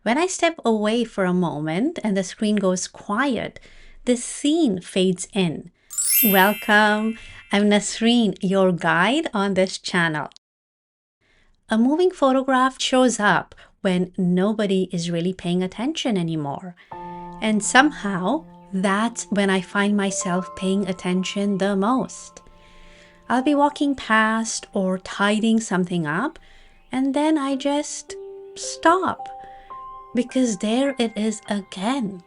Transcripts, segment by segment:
When I step away for a moment and the screen goes quiet, the scene fades in. Welcome, I'm Nasreen, your guide on this channel. A moving photograph shows up when nobody is really paying attention anymore. And somehow, that's when I find myself paying attention the most. I'll be walking past or tidying something up, and then I just stop. Because there it is again.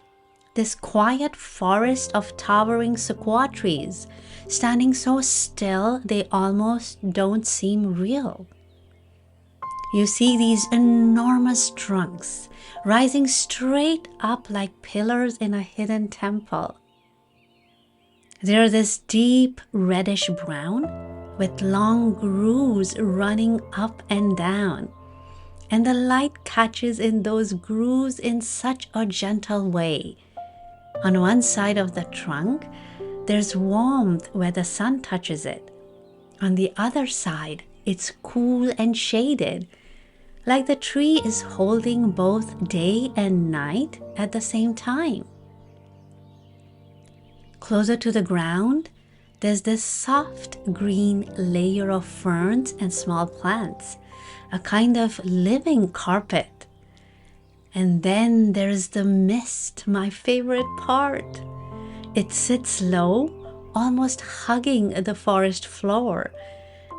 This quiet forest of towering sequoia trees, standing so still they almost don't seem real. You see these enormous trunks rising straight up like pillars in a hidden temple. They're this deep reddish brown with long grooves running up and down. And the light catches in those grooves in such a gentle way. On one side of the trunk, there's warmth where the sun touches it. On the other side, it's cool and shaded, like the tree is holding both day and night at the same time. Closer to the ground, there's this soft green layer of ferns and small plants, a kind of living carpet. And then there's the mist, my favorite part. It sits low, almost hugging the forest floor,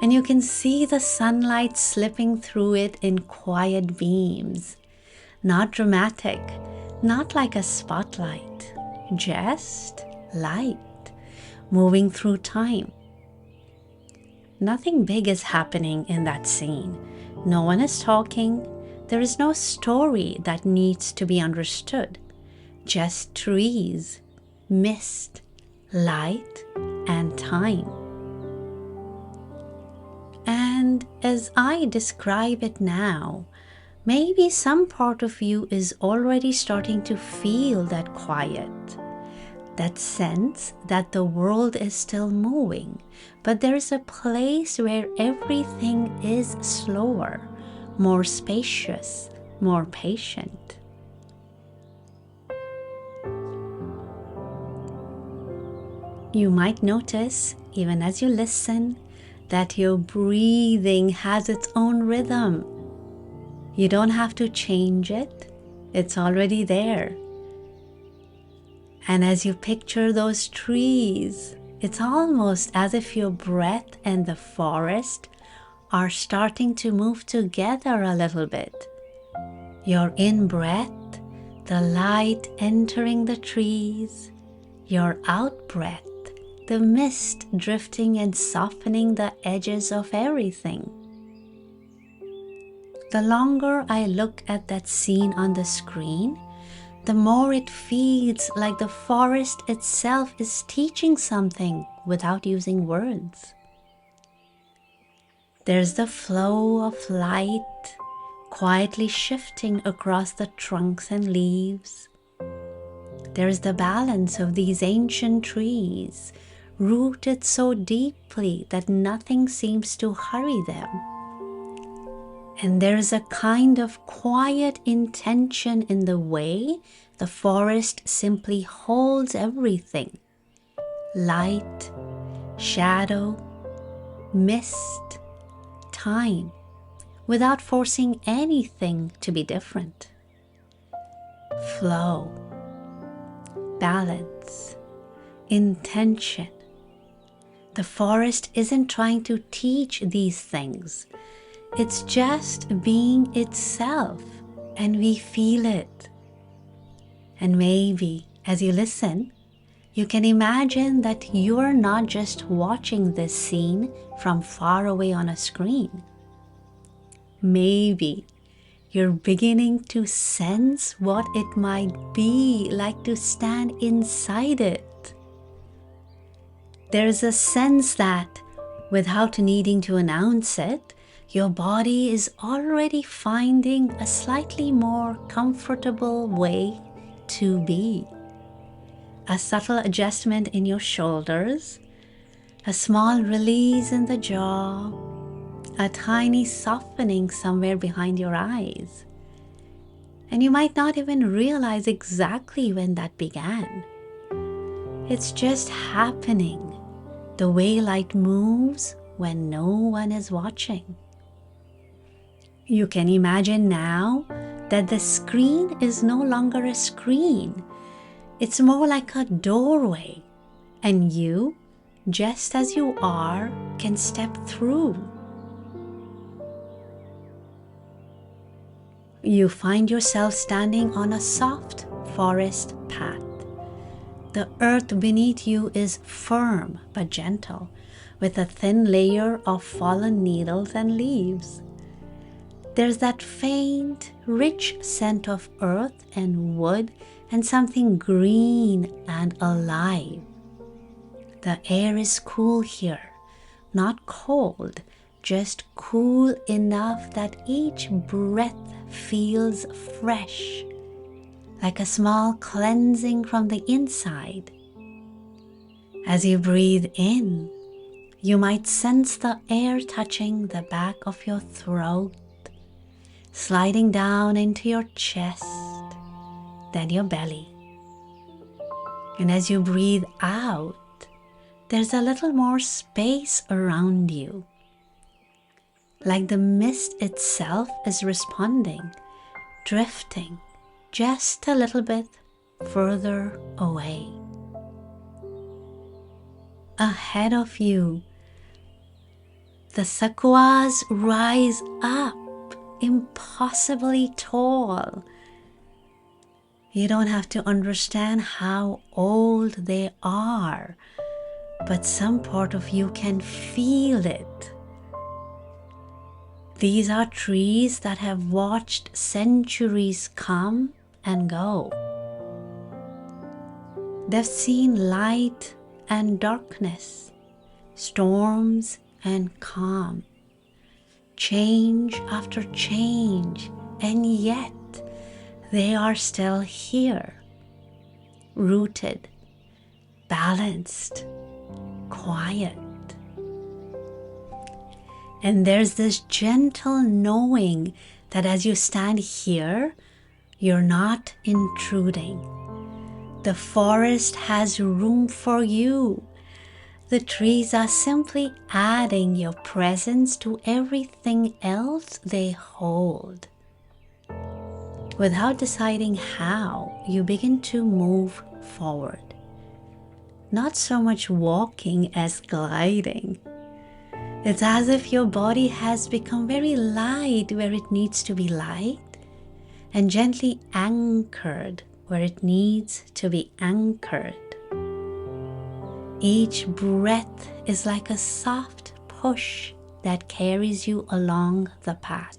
and you can see the sunlight slipping through it in quiet beams. Not dramatic, not like a spotlight, just light, moving through time. Nothing big is happening in that scene. No one is talking. There is no story that needs to be understood. Just trees, mist, light, and time. And as I describe it now, maybe some part of you is already starting to feel that quiet, that sense that the world is still moving, but there's a place where everything is slower, more spacious, more patient. You might notice, even as you listen, that your breathing has its own rhythm. You don't have to change it, it's already there. And as you picture those trees, it's almost as if your breath and the forest are starting to move together a little bit. Your in-breath, the light entering the trees. Your out-breath, the mist drifting and softening the edges of everything. The longer I look at that scene on the screen, the more it feels like the forest itself is teaching something without using words. There's the flow of light quietly shifting across the trunks and leaves. There's the balance of these ancient trees, rooted so deeply that nothing seems to hurry them. And there's a kind of quiet intention in the way the forest simply holds everything. Light, shadow, mist, time, without forcing anything to be different. Flow, balance, intention. The forest isn't trying to teach these things. It's just being itself, and we feel it. And maybe, as you listen, you can imagine that you're not just watching this scene from far away on a screen. Maybe you're beginning to sense what it might be like to stand inside it. There's a sense that, without needing to announce it, your body is already finding a slightly more comfortable way to be. A subtle adjustment in your shoulders, a small release in the jaw, a tiny softening somewhere behind your eyes. and you might not even realize exactly when that began. It's just happening, the way light moves when no one is watching. You can imagine now that the screen is no longer a screen. It's more like a doorway, and you, just as you are, can step through. You find yourself standing on a soft forest path. The earth beneath you is firm but gentle, with a thin layer of fallen needles and leaves. There's that faint, rich scent of earth and wood and something green and alive. The air is cool here, not cold, just cool enough that each breath feels fresh, like a small cleansing from the inside. As you breathe in, you might sense the air touching the back of your throat, sliding down into your chest, then your belly. And as you breathe out, there's a little more space around you, like the mist itself is responding, drifting just a little bit further away. Ahead of you, the sequoias rise up, impossibly tall. You don't have to understand how old they are, but some part of you can feel it. These are trees that have watched centuries come and go. They've seen light and darkness, storms and calm, change after change, and yet they are still here, rooted, balanced, quiet. And there's this gentle knowing that as you stand here, you're not intruding. The forest has room for you. The trees are simply adding your presence to everything else they hold. Without deciding how, you begin to move forward. Not so much walking as gliding. It's as if your body has become very light where it needs to be light and gently anchored where it needs to be anchored. Each breath is like a soft push that carries you along the path.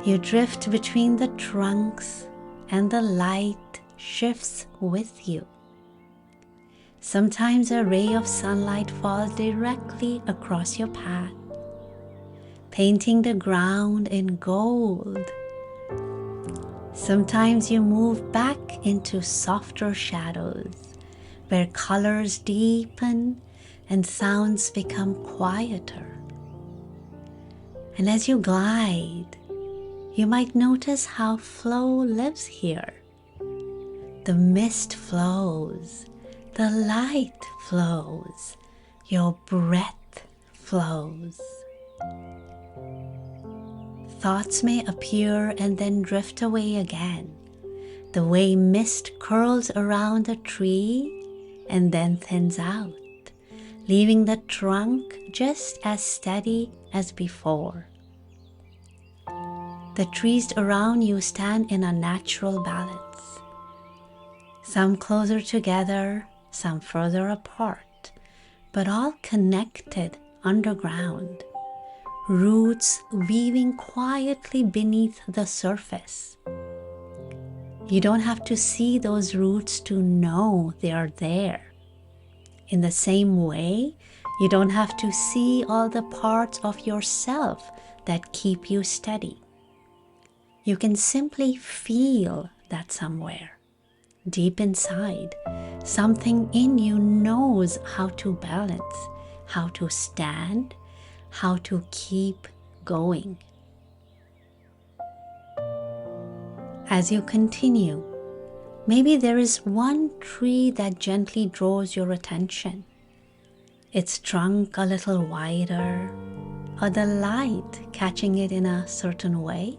You drift between the trunks and the light shifts with you. Sometimes a ray of sunlight falls directly across your path, painting the ground in gold. Sometimes you move back into softer shadows, where colors deepen and sounds become quieter. And as you glide, you might notice how flow lives here. The mist flows, the light flows, your breath flows. Thoughts may appear and then drift away again, the way mist curls around a tree and then thins out, leaving the trunk just as steady as before. The trees around you stand in a natural balance, some closer together, some further apart, but all connected underground, roots weaving quietly beneath the surface. You don't have to see those roots to know they are there. In the same way, you don't have to see all the parts of yourself that keep you steady. You can simply feel that somewhere. Deep inside, something in you knows how to balance, how to stand, how to keep going. As you continue, maybe there is one tree that gently draws your attention. Its trunk a little wider, or the light catching it in a certain way.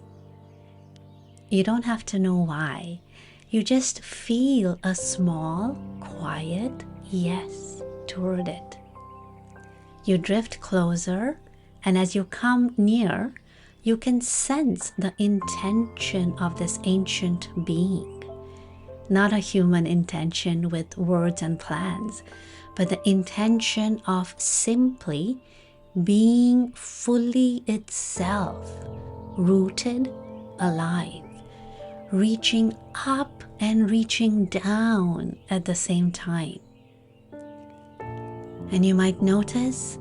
You don't have to know why. You just feel a small, quiet yes toward it. You drift closer, and as you come near, you can sense the intention of this ancient being. Not a human intention with words and plans, but the intention of simply being fully itself, rooted, alive, reaching up and reaching down at the same time. And you might notice,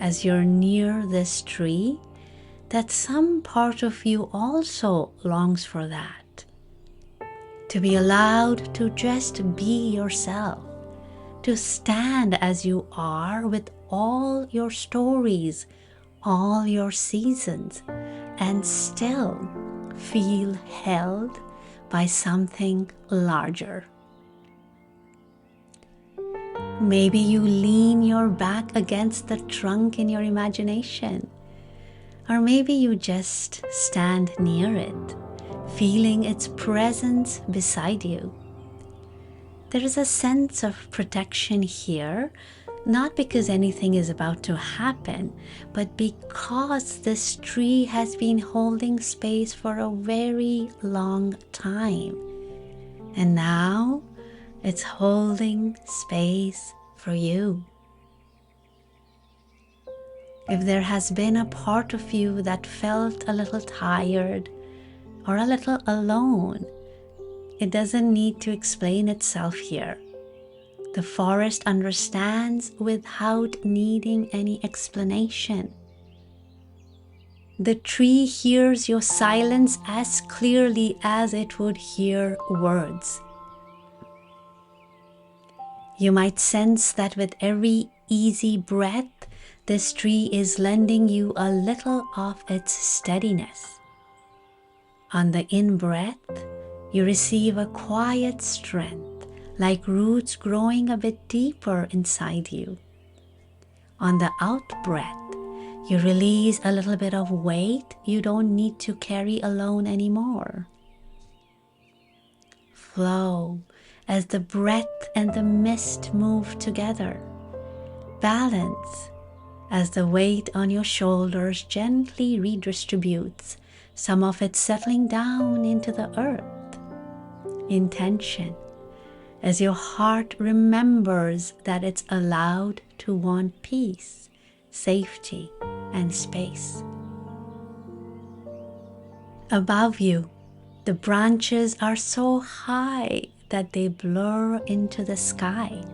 as you're near this tree, that some part of you also longs for that. To be allowed to just be yourself, to stand as you are with all your stories, all your seasons, and still feel held by something larger. Maybe you lean your back against the trunk in your imagination, or maybe you just stand near it, feeling its presence beside you. There is a sense of protection here, not because anything is about to happen, but because this tree has been holding space for a very long time. And now it's holding space for you. If there has been a part of you that felt a little tired or a little alone, it doesn't need to explain itself here. The forest understands without needing any explanation. The tree hears your silence as clearly as it would hear words. You might sense that with every easy breath, this tree is lending you a little of its steadiness. On the in-breath, you receive a quiet strength, like roots growing a bit deeper inside you. On the out-breath, you release a little bit of weight you don't need to carry alone anymore. Flow as the breath and the mist move together. Balance as the weight on your shoulders gently redistributes, some of it settling down into the earth. Intention as your heart remembers that it's allowed to want peace, safety, and space. Above you, the branches are so high that they blur into the sky.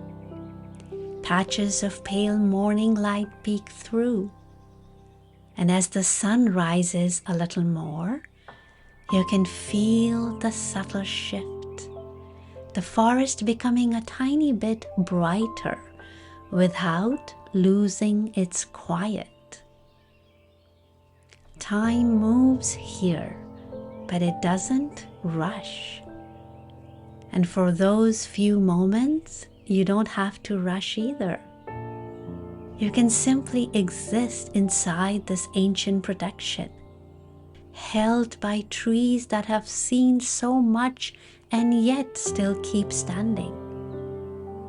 Patches of pale morning light peek through. And as the sun rises a little more, you can feel the subtle shift. The forest becoming a tiny bit brighter without losing its quiet. Time moves here, but it doesn't rush. And for those few moments, you don't have to rush either. You can simply exist inside this ancient protection, held by trees that have seen so much and yet still keep standing,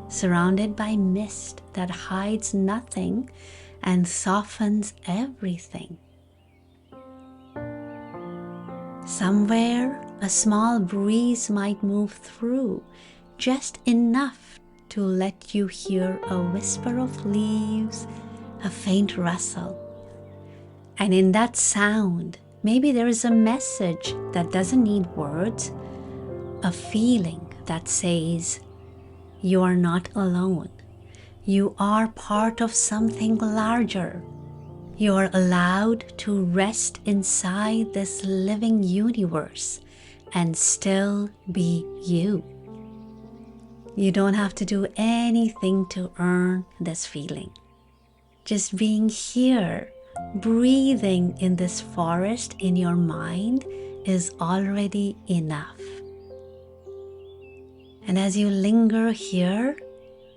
surrounded by mist that hides nothing and softens everything. Somewhere, a small breeze might move through, just enough to let you hear a whisper of leaves, a faint rustle. And in that sound, maybe there is a message that doesn't need words, a feeling that says, you are not alone. You are part of something larger. You are allowed to rest inside this living universe and still be you. You don't have to do anything to earn this feeling. Just being here, breathing in this forest in your mind is already enough. And as you linger here,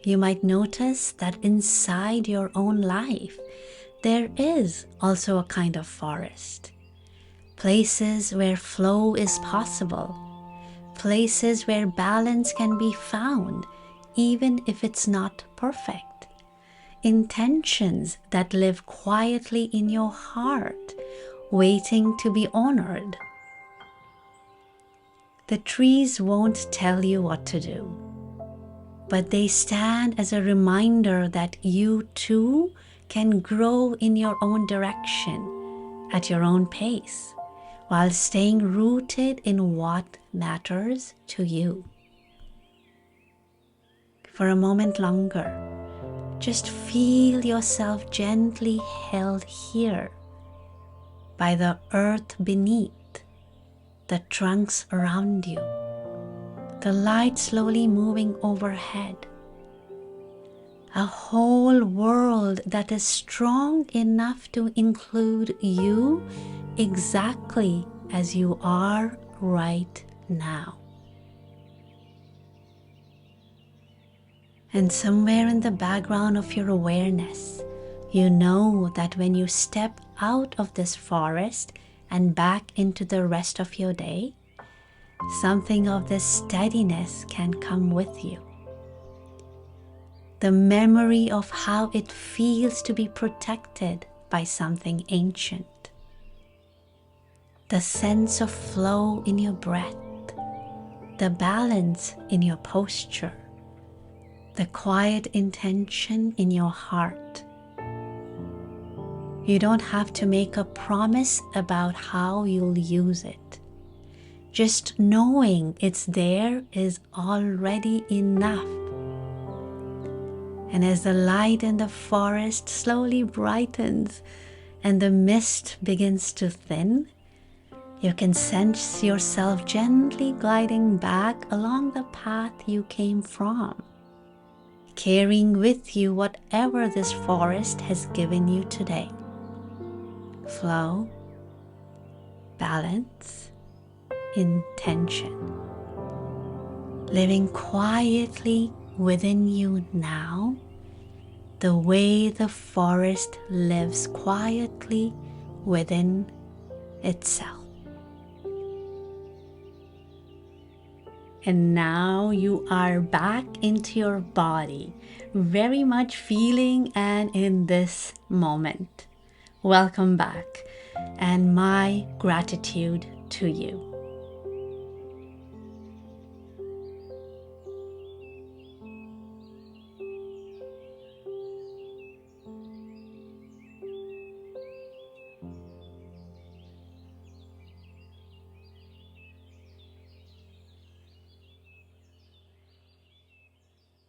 you might notice that inside your own life, there is also a kind of forest. Places where flow is possible. Places where balance can be found, even if it's not perfect. Intentions that live quietly in your heart, waiting to be honored. The trees won't tell you what to do, but they stand as a reminder that you too can grow in your own direction, at your own pace, while staying rooted in what matters to you. For a moment longer, just feel yourself gently held here by the earth beneath, the trunks around you, the light slowly moving overhead. A whole world that is strong enough to include you exactly as you are right now. And somewhere in the background of your awareness, you know that when you step out of this forest and back into the rest of your day, something of this steadiness can come with you. The memory of how it feels to be protected by something ancient. The sense of flow in your breath, the balance in your posture, the quiet intention in your heart. You don't have to make a promise about how you'll use it. Just knowing it's there is already enough. And as the light in the forest slowly brightens and the mist begins to thin, you can sense yourself gently gliding back along the path you came from, carrying with you whatever this forest has given you today. Flow, balance, intention. Living quietly within you now, the way the forest lives quietly within itself. And now you are back into your body, very much feeling and in this moment. Welcome back, and my gratitude to you.